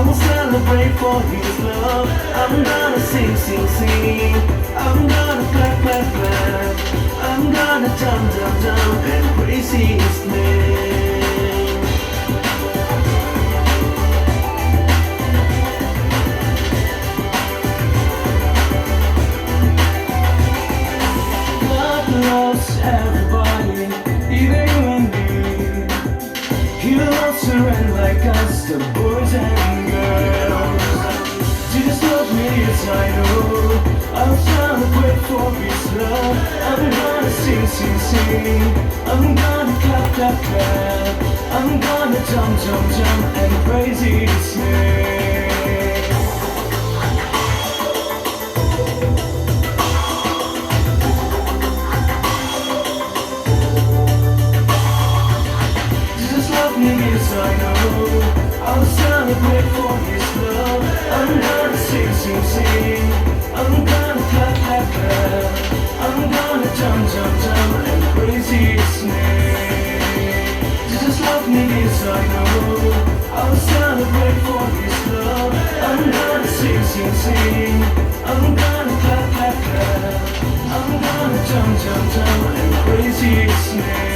will celebrate for his love. I'm gonna sing, sing, sing. I'm gonna clap, clap, clap. I'm gonna jump, jump, jump and praise his name. God loves everybody, even you and me. He loves surrender like us, the boys and girls. Jesus loves me, yes I know. I'll celebrate for his love. I'm gonna sing, sing, sing. I'm gonna clap, clap, clap. I'm gonna jump, jump, jump and praise his name. Jesus loves me, yes I know. I'll celebrate for his love. I'm gonna sing, sing, sing. I'm gonna clap, clap, clap. I'm gonna jump, jump, jump and praise his name. Jesus loves me, yes I know. I'll celebrate for his love. I'm gonna sing, sing, sing. I'm gonna clap, clap, clap. I'm gonna jump, jump, jump and praise his name.